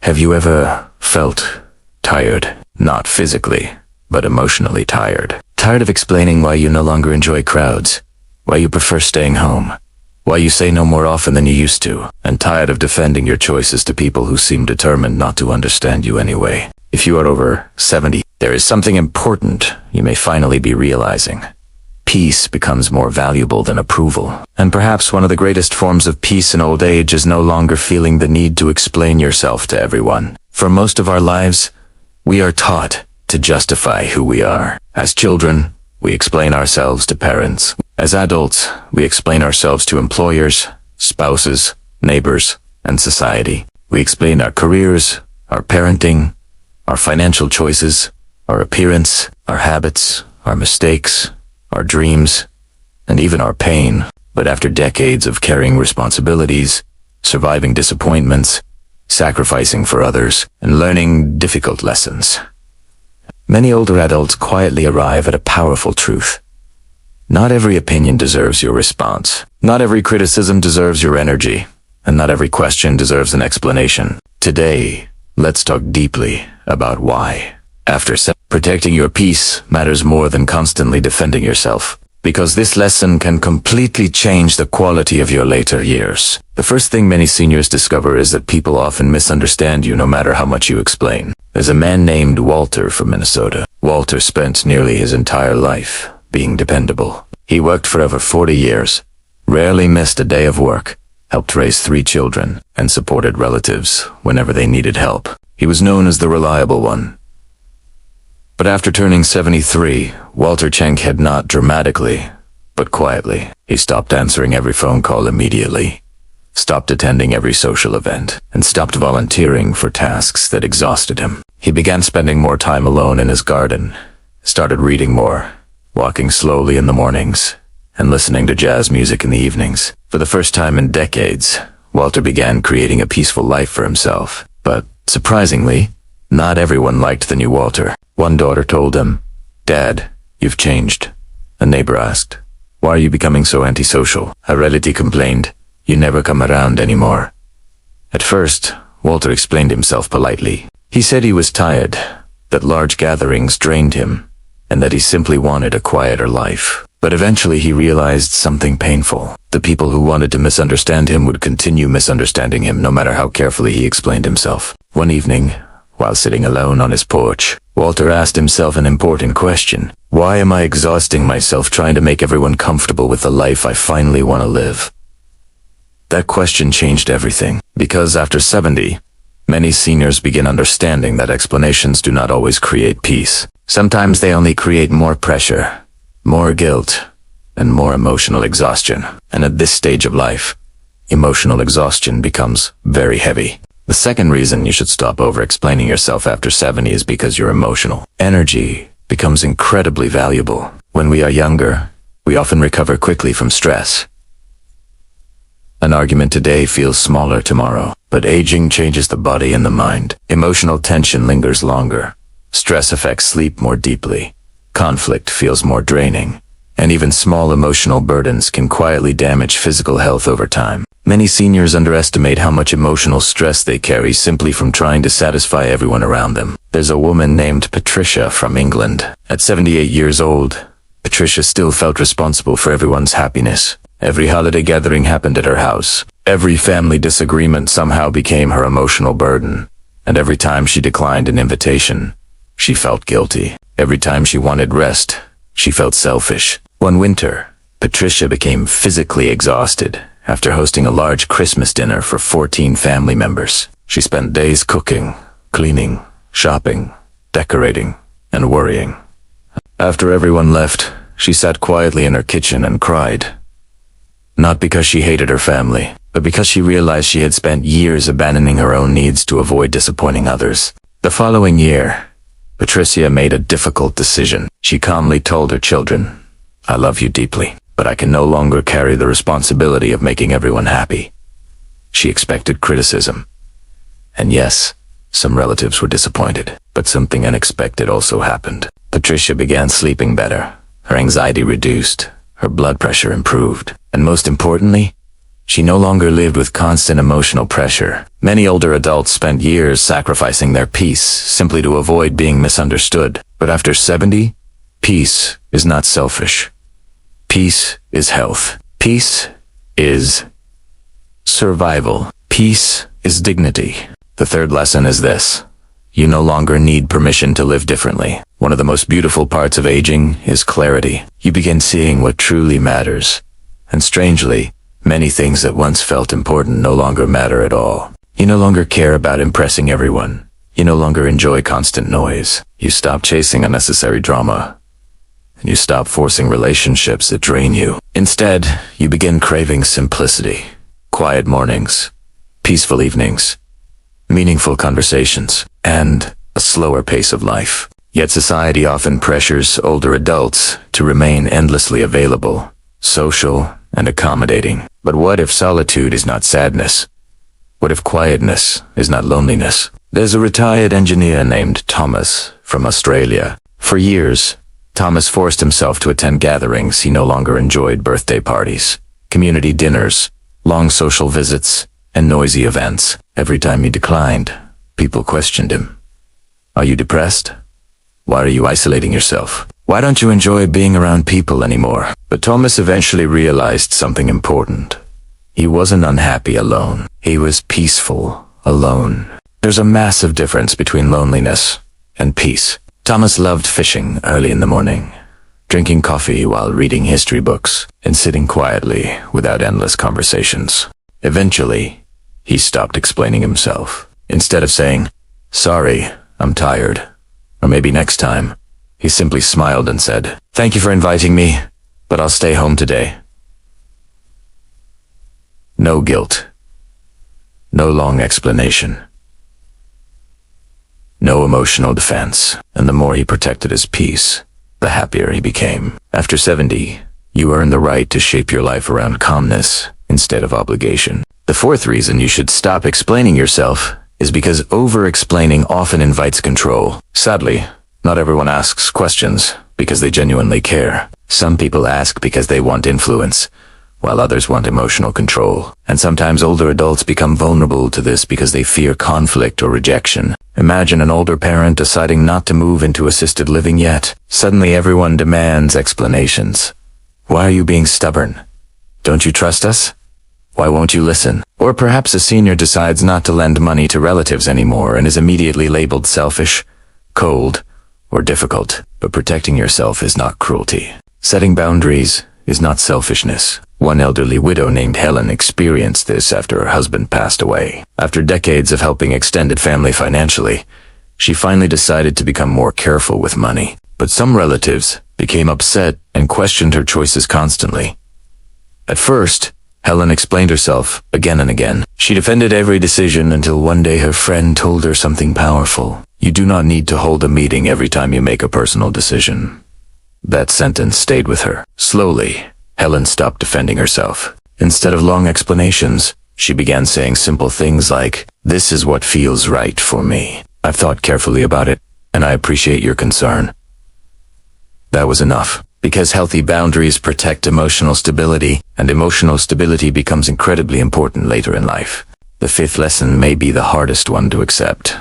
Have you ever felt tired? Not physically, but emotionally tired. Tired of explaining why you no longer enjoy crowds, why you prefer staying home, why you say no more often than you used to, and tired of defending your choices to people who seem determined not to understand you anyway. If you are over 70, there is something important you may finally be realizing. Peace becomes more valuable than approval. And perhaps one of the greatest forms of peace in old age is no longer feeling the need to explain yourself to everyone. For most of our lives, we are taught to justify who we are. As children, we explain ourselves to parents. As adults, we explain ourselves to employers, spouses, neighbors, and society. We explain our careers, our parenting, our financial choices, our appearance, our habits, our mistakes, our dreams, and even our pain. But after decades of carrying responsibilities, surviving disappointments, sacrificing for others, and learning difficult lessons, many older adults quietly arrive at a powerful truth. Not every opinion deserves your response. Not every criticism deserves your energy. And not every question deserves an explanation. Today, let's talk deeply about why. Protecting your peace matters more than constantly defending yourself, because this lesson can completely change the quality of your later years. The first thing many seniors discover is that people often misunderstand you no matter how much you explain. There's a man named Walter from Minnesota. Walter spent nearly his entire life being dependable. He worked for over 40 years, rarely missed a day of work, helped raise 3 children, and supported relatives whenever they needed help. He was known as the reliable one. But after turning 73, Walter had not dramatically, but quietly. He stopped answering every phone call immediately, stopped attending every social event, and stopped volunteering for tasks that exhausted him. He began spending more time alone in his garden, started reading more, walking slowly in the mornings, and listening to jazz music in the evenings. For the first time in decades, Walter began creating a peaceful life for himself. But, surprisingly, not everyone liked the new Walter. One daughter told him, "Dad, you've changed." A neighbor asked, "Why are you becoming so antisocial?" A relative complained, "You never come around anymore." At first, Walter explained himself politely. He said he was tired, that large gatherings drained him, and that he simply wanted a quieter life. But eventually he realized something painful. The people who wanted to misunderstand him would continue misunderstanding him no matter how carefully he explained himself. One evening, while sitting alone on his porch, Walter asked himself an important question. Why am I exhausting myself trying to make everyone comfortable with the life I finally want to live? That question changed everything, because after 70, many seniors begin understanding that explanations do not always create peace. Sometimes they only create more pressure, more guilt, and more emotional exhaustion. And at this stage of life, emotional exhaustion becomes very heavy. The second reason you should stop over-explaining yourself after 70 is because your emotional energy becomes incredibly valuable. When we are younger, we often recover quickly from stress. An argument today feels smaller tomorrow, but aging changes the body and the mind. Emotional tension lingers longer. Stress affects sleep more deeply. Conflict feels more draining. And even small emotional burdens can quietly damage physical health over time. Many seniors underestimate how much emotional stress they carry simply from trying to satisfy everyone around them. There's a woman named Patricia from England. At 78 years old, Patricia still felt responsible for everyone's happiness. Every holiday gathering happened at her house. Every family disagreement somehow became her emotional burden. And every time she declined an invitation, she felt guilty. Every time she wanted rest, she felt selfish. One winter, Patricia became physically exhausted after hosting a large Christmas dinner for 14 family members. She spent days cooking, cleaning, shopping, decorating, and worrying. After everyone left, she sat quietly in her kitchen and cried. Not because she hated her family, but because she realized she had spent years abandoning her own needs to avoid disappointing others. The following year, Patricia made a difficult decision. She calmly told her children, "I love you deeply, but I can no longer carry the responsibility of making everyone happy." She expected criticism. And yes, some relatives were disappointed, but something unexpected also happened. Patricia began sleeping better. Her anxiety reduced. Her blood pressure improved. And most importantly, She no longer lived with constant emotional pressure. Many older adults spent years sacrificing their peace simply to avoid being misunderstood. But after 70, peace is not selfish. Peace is health. Peace is survival. Peace is dignity. The third lesson is this. You no longer need permission to live differently. One of the most beautiful parts of aging is clarity. You begin seeing what truly matters. And strangely, many things that once felt important no longer matter at all. You no longer care about impressing everyone. You no longer enjoy constant noise. You stop chasing unnecessary drama. And you stop forcing relationships that drain you. Instead, you begin craving simplicity. Quiet mornings, peaceful evenings, meaningful conversations, and a slower pace of life. Yet society often pressures older adults to remain endlessly available, social, and accommodating. But what if solitude is not sadness? What if quietness is not loneliness? There's a retired engineer named Thomas from Australia. For years, Thomas forced himself to attend gatherings he no longer enjoyed: birthday parties, community dinners, long social visits, and noisy events. Every time he declined, people questioned him. Are you depressed? Why are you isolating yourself? Why don't you enjoy being around people anymore? But Thomas eventually realized something important. He wasn't unhappy alone. He was peaceful alone. There's a massive difference between loneliness and peace. Thomas loved fishing early in the morning, drinking coffee while reading history books, and sitting quietly without endless conversations. Eventually, he stopped explaining himself. Instead of saying, "Sorry, I'm tired," or "maybe next time," he simply smiled and said, "Thank you for inviting me, but I'll stay home today." No guilt. No long explanation. No emotional defense. And the more he protected his peace, the happier he became. After 70, you earn the right to shape your life around calmness instead of obligation. The fourth reason you should stop explaining yourself is because over-explaining often invites control. Sadly, not everyone asks questions because they genuinely care. Some people ask because they want influence, while others want emotional control. And sometimes older adults become vulnerable to this because they fear conflict or rejection. Imagine an older parent deciding not to move into assisted living yet. Suddenly everyone demands explanations. Why are you being stubborn? Don't you trust us? Why won't you listen? Or perhaps a senior decides not to lend money to relatives anymore and is immediately labeled selfish, cold, or difficult. But protecting yourself is not cruelty. Setting boundaries is not selfishness. One elderly widow named Helen experienced this after her husband passed away. After decades of helping extended family financially, she finally decided to become more careful with money. But some relatives became upset and questioned her choices constantly. At first, Helen explained herself again and again. She defended every decision until one day her friend told her something powerful. You do not need to hold a meeting every time you make a personal decision. That sentence stayed with her. Slowly, Helen stopped defending herself. Instead of long explanations, she began saying simple things like, "This is what feels right for me. I've thought carefully about it, and I appreciate your concern." That was enough. Because healthy boundaries protect emotional stability, and emotional stability becomes incredibly important later in life. The fifth lesson may be the hardest one to accept.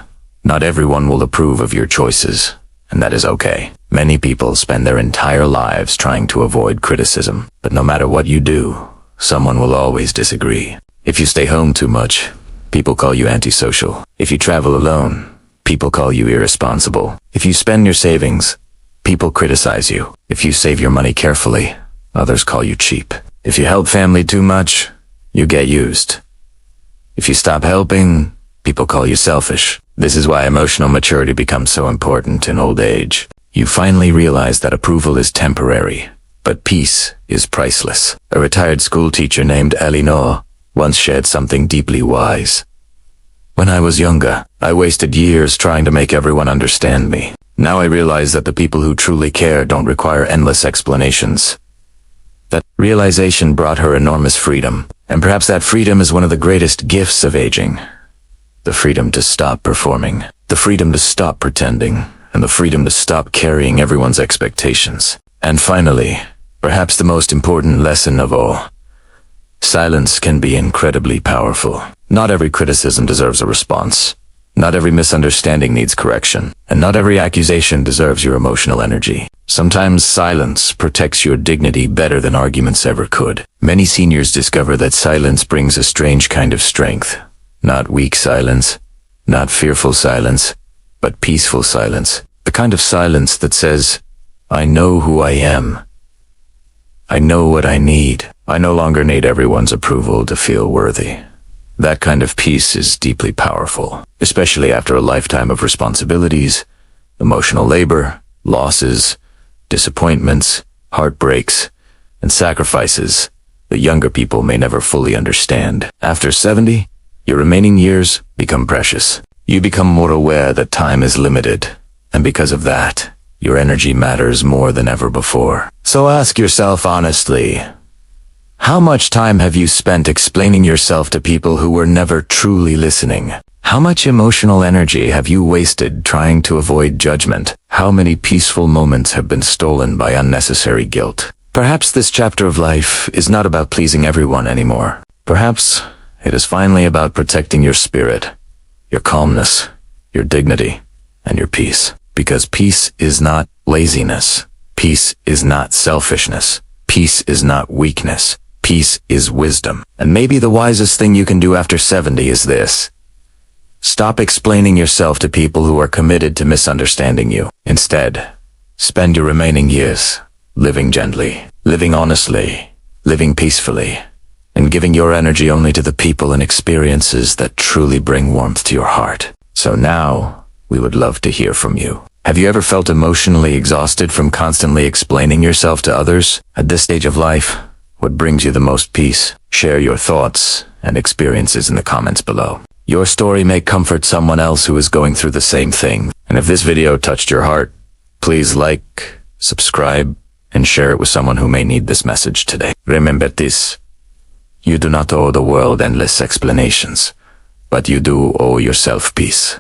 Not everyone will approve of your choices, and that is okay. Many people spend their entire lives trying to avoid criticism, but no matter what you do, someone will always disagree. If you stay home too much, people call you antisocial. If you travel alone, people call you irresponsible. If you spend your savings, people criticize you. If you save your money carefully, others call you cheap. If you help family too much, you get used. If you stop helping, people call you selfish. This is why emotional maturity becomes so important in old age. You finally realize that approval is temporary, but peace is priceless. A retired school teacher named Elinor once shared something deeply wise. When I was younger, I wasted years trying to make everyone understand me. Now I realize that the people who truly care don't require endless explanations. That realization brought her enormous freedom, and perhaps that freedom is one of the greatest gifts of aging. The freedom to stop performing, the freedom to stop pretending, and the freedom to stop carrying everyone's expectations. And finally, perhaps the most important lesson of all, Silence can be incredibly powerful. Not every criticism deserves a response. Not every misunderstanding needs correction. And not every accusation deserves your emotional energy. Sometimes silence protects your dignity better than arguments ever could. Many seniors discover that silence brings a strange kind of strength. Not weak silence, not fearful silence, but peaceful silence. The kind of silence that says, I know who I am. I know what I need. I no longer need everyone's approval to feel worthy. That kind of peace is deeply powerful, especially after a lifetime of responsibilities, emotional labor, losses, disappointments, heartbreaks, and sacrifices that younger people may never fully understand. After 70, your remaining years become precious. You become more aware that time is limited, and because of that, your energy matters more than ever before. So ask yourself honestly, how much time have you spent explaining yourself to people who were never truly listening? How much emotional energy have you wasted trying to avoid judgment? How many peaceful moments have been stolen by unnecessary guilt? Perhaps this chapter of life is not about pleasing everyone anymore. Perhaps it is finally about protecting your spirit, your calmness, your dignity, and your peace. Because peace is not laziness. Peace is not selfishness. Peace is not weakness. Peace is wisdom. And maybe the wisest thing you can do after 70 is this. Stop explaining yourself to people who are committed to misunderstanding you. Instead, spend your remaining years living gently, living honestly, living peacefully, and giving your energy only to the people and experiences that truly bring warmth to your heart. So now, we would love to hear from you. Have you ever felt emotionally exhausted from constantly explaining yourself to others? At this stage of life, what brings you the most peace? Share your thoughts and experiences in the comments below. Your story may comfort someone else who is going through the same thing. And if this video touched your heart, please like, subscribe, and share it with someone who may need this message today. Remember this. You do not owe the world endless explanations, but you do owe yourself peace.